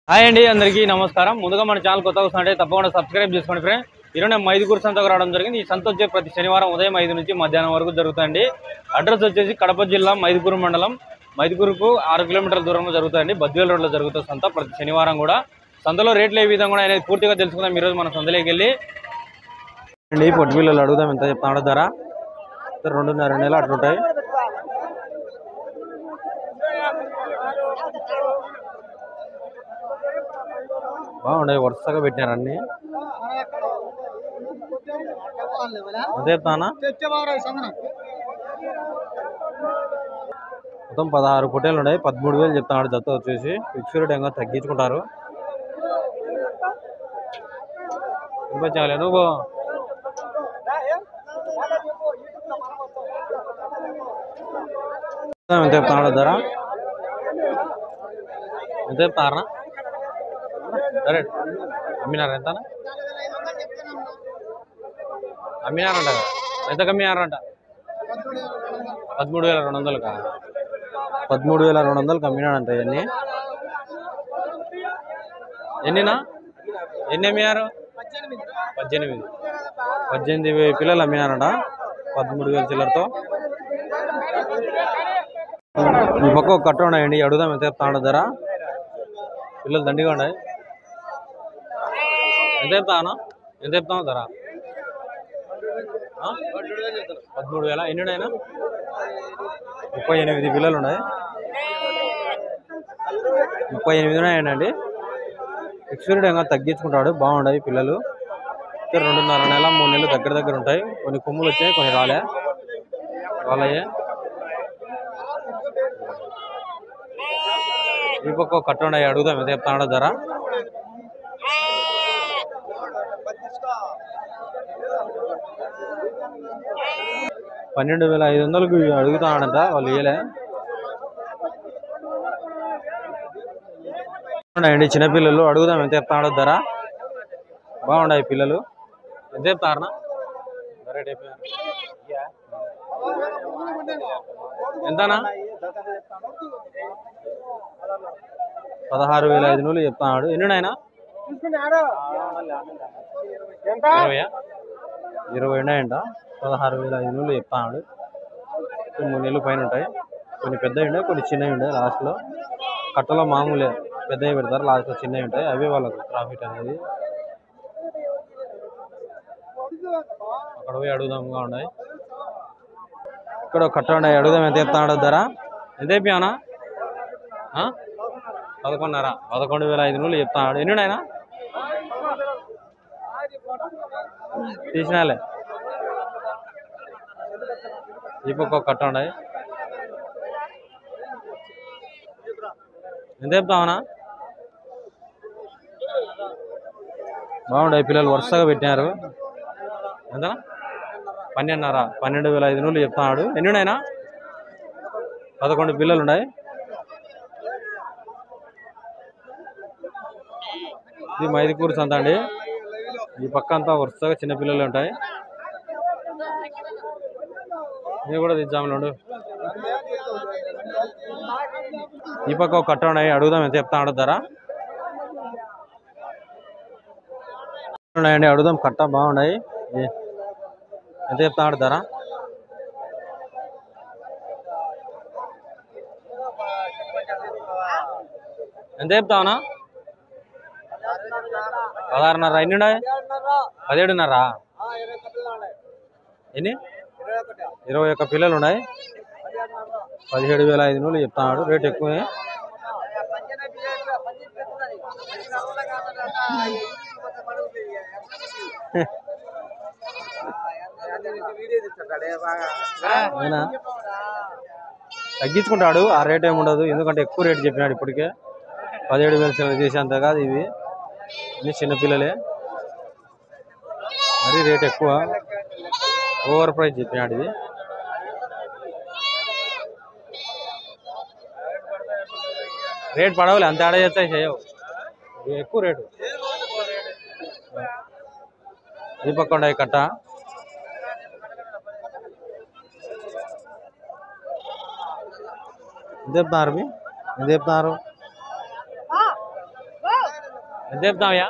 Hi అండి, అందరికీ నమస్కారం. ముందుగా మన ఛానల్ కొత్తగా వస్తుంటే తప్పకుండా సబ్స్క్రైబ్ చేసుకోండి ఫ్రెండ్. ఈరోజు మైదుకూరు సంతకు రావడం జరిగింది. ఈ సంత వచ్చే ప్రతి శనివారం ఉదయం 5 నుంచి మధ్యాహ్నం వరకు జరుగుతుంది. అడ్రస్ వచ్చేసి కడప జిల్లా మైదుకూరు మండలం. మైదుకూరుకు 6 కిలోమీటర్ల దూరంలో జరుగుతాయండి. బద్వేల్ రోడ్లో జరుగుతుంది సంత ప్రతి శనివారం కూడా. సంతలో రేట్లు ఏ విధంగా అనేది పూర్తిగా తెలుసుకుందాం ఈరోజు మన సంతలోకి వెళ్ళి. అండి పొట్టి పిల్లలు అడుగుదాం, ఎంత చెప్తాను ధర? 2.5 నెలలు అట్లుంటాయి. బాగుండయి, వరుసగా పెట్టినారు అన్ని. ఎంత చెప్తానా? మొత్తం 16 పొట్టేలు ఉన్నాయి. 13,000 చెప్తాడు జత వచ్చేసి. ఫిక్స్డ్ ఇంకా తగ్గించుకుంటారు. నువ్వు ఎంత చెప్తాడు ధర? ఎంత చెప్తారా? సరే, అమ్మినారా? ఎంత అమ్మినారంట కదా? ఎంత కమ్మినారంట? 13,200 కా? 13,200 అమ్మినాడంట. ఇవన్నీ ఎన్నినా? ఎన్ని అమ్మినారు? 18 పిల్లలు అమ్మినారంట 13,000 చిల్లరతో. ఈ పక్క ఒక కట్ట ఉన్నాయండి, అడుగుదాం ఎంత చెప్తాడు ధర? పిల్లలు దండిగా ఉన్నాయి. ఎంత చెప్తాను? ఎంత చెప్తాను ధర? 13,000. ఎన్ని ఉన్నాయినా? 38 పిల్లలు ఉన్నాయి. 38 ఉన్నాయండి. ఫిక్స్డ్ ఇంకా తగ్గించుకుంటాడు. బాగుంటాయి పిల్లలు. 2.5 నెల 3 నెలలు దగ్గర ఉంటాయి. కొన్ని కొమ్ములు వచ్చాయి, కొన్ని రాలే. వాళ్ళయే ఈ పక్క కట్ట ఉన్నాయి, అడుగుదాం ఎంత చెప్తాడో ధర? 12,500 అడుగుతున్నాడంట. వాళ్ళు ఇయ్యలే. ఉన్నాయండి చిన్నపిల్లలు, అడుగుదాం ఎంత చెప్తాడో ధర? బాగున్నాయి పిల్లలు. ఎంత చెప్తారనా? ఎంతనా? 16,500 చెప్తాడు. ఎన్ని ఉన్నాయన? 20 ఉన్నాయంట. 16,500 చెప్తాడు. 3 నెలలు పైన ఉంటాయి. కొన్ని పెద్దవి ఉంటాయి, కొన్ని చిన్నవి ఉంటాయి. లాస్ట్లో కట్టలో మామూలే, పెద్దవి పెడతారు. లాస్ట్లో చిన్నవి ఉంటాయి. అవే వాళ్ళకు ప్రాఫిట్ అనేది. అక్కడ పోయి అడుగుదాముగా ఉన్నాయి. ఇక్కడ కట్ట ఉన్నాయి, అడుగుదాం ఎంత చెప్తాడో ధర? ఎంత చెప్పానా? 11,500. 11,500 చెప్తాడు. ఎన్ని ఉన్నాయన? తీసినాలే. ఈ పక్క కట్ట ఉన్నాయి. ఎంత చెప్తామన్నా? బాగుంటాయి పిల్లలు, వరుసగా పెట్టినారు. ఎంత? 12,500. 12,500 చెప్తున్నాడు. ఎన్ని ఉన్నాయినా? 11 పిల్లలు ఉన్నాయి. ఇది మైదుకూరు సంత అండి. ఈ పక్క అంతా వరుసగా చిన్న పిల్లలు ఉంటాయి. ఇవి కూడా తెచ్చాములు. ఈ పక్క ఒక కట్ట ఉన్నాయి, అడుగుదాం ఎంత చెప్తాడు ధర? ఉన్నాయండి, అడుగుదాం. కట్ట బాగున్నాయి. ఎంత చెప్తాడు ధర? ఎంత చెప్తావునా? 16,500. ఎన్ని ఉన్నాయి? 17,500. ఎన్ని? 21 పిల్లలు ఉన్నాయి. 17,500 చెప్తాడు. రేట్ ఎక్కువే. తగ్గించుకుంటాడు, ఆ రేట్ ఏమి ఉండదు. ఎందుకంటే ఎక్కువ రేటు చెప్పినాడు. ఇప్పటికే 17,000 చేసేంత కాదు. ఇవి అన్ని చిన్నపిల్లలే. మరీ రేట్ ఎక్కువ, ఓవర్ ప్రైస్ చెప్పినాడు. ఇది రేట్ పడవలే, అంత ఆడ చేస్తాయి, చేయవు. ఎక్కువ రేటు. ఈ పక్క ఉన్నాయి కట్ట. ఎంత చెప్తున్నారు? ఎంత చెప్తావయ్యా?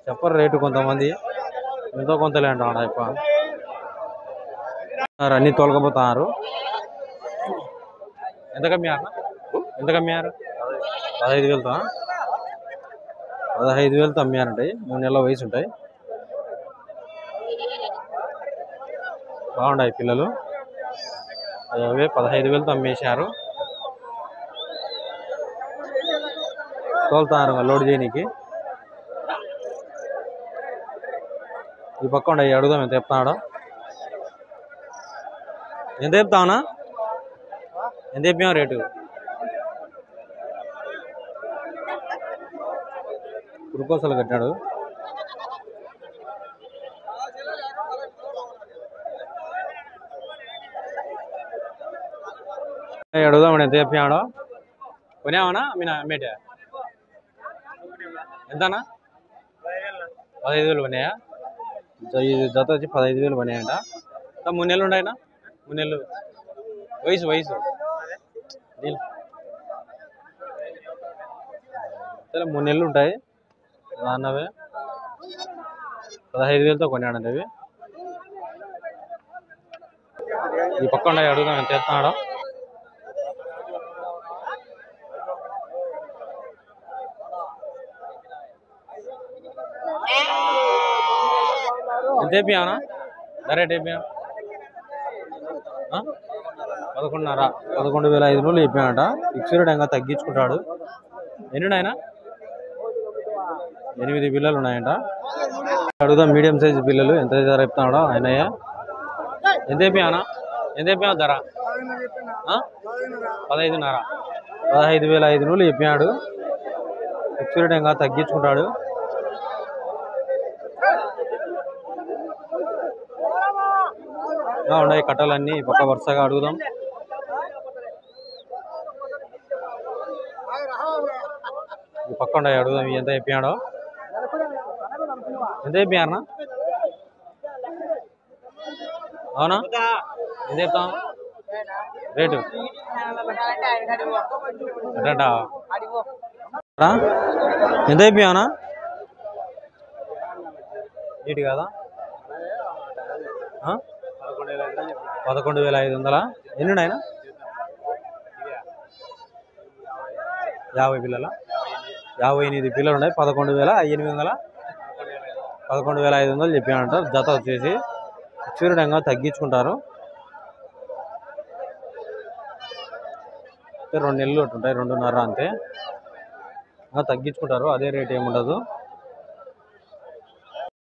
చెప్పరు రేటు కొంతమంది, ఎంతో కొంతలే అంటాడు ఎక్కువ. అన్నీ తోలకపోతున్నారు. ఎంత కమ్మారు? ఎంత కమ్మారు? 15,000తో 15,000తో అమ్మారంటాయి. 3 నెలల వయసు ఉంటాయి. బాగున్నాయి పిల్లలు. అవే 15,000తో అమ్మేశారు. తోలుతున్నారు లోడ్ చేయనీకి. ఈ పక్క ఉండే అడుగుదాం ఎంత చెప్తున్నాడో. ఎంత చెప్తావునా? ఎంత చెప్పాము రేటు? కురుకోసలు కట్టాడు. అడుగుదాం ఎంత చెప్పాడో. కొనేవనా అమ్మేటా? ఎంతనా? 15,000 కొన్నాయా? ఈ జత వచ్చి 15,000 కొన్నాయంట. 3 నెలలు ఉన్నాయనా? 3 నెలలు వయసు 3 నెలలు ఉంటాయి అన్నవే. 15,000తో కొన్నాడండి అవి. ఈ పక్క ఉండే అడుగుదాం ఎంత చెప్తున్నాడో. ఎంత చెప్పానా? ధర రేట్ చెప్పా? 11,500. 11,500 చెప్పానంట. ఫిక్స్డ్ ఇంకా తగ్గించుకుంటాడు. ఎన్ని ఉన్నాయన? 8 పిల్లలు ఉన్నాయంట. అడుగుదాం మీడియం సైజు పిల్లలు ఎంత ధర చెప్తున్నాడో ఆయనయ్య. ఎంత చెప్పానా? ఎంత చెప్పావు ధర? 15,500. 15,500 చెప్పాడు. ఫిక్స్డ్ ఇంకా తగ్గించుకుంటాడు. ఉన్నాయి కట్టలన్నీ పక్క వరుసగా అడుగుదాం. ఈ పక్క ఉన్నాయి అడుగుదాం ఎంత చెప్పాడో. ఎంత చెప్పారనా? అవునా? ఎంత చెప్తాం రేటు? ఎంత చెప్పానా? నీటి కాదా? 11,500. ఎన్ని ఉన్నాయన? 50 పిల్లల? 58 పిల్లలు ఉన్నాయి. 11,800. 11,500 చెప్పానంట. జత వచ్చేసి ఫిక్స్డ్గా తగ్గించుకుంటారు. 2 నెలలు ఉంటాయి, 2.5 అంతే. తగ్గించుకుంటారు. అదే రేట్ ఏముండదు.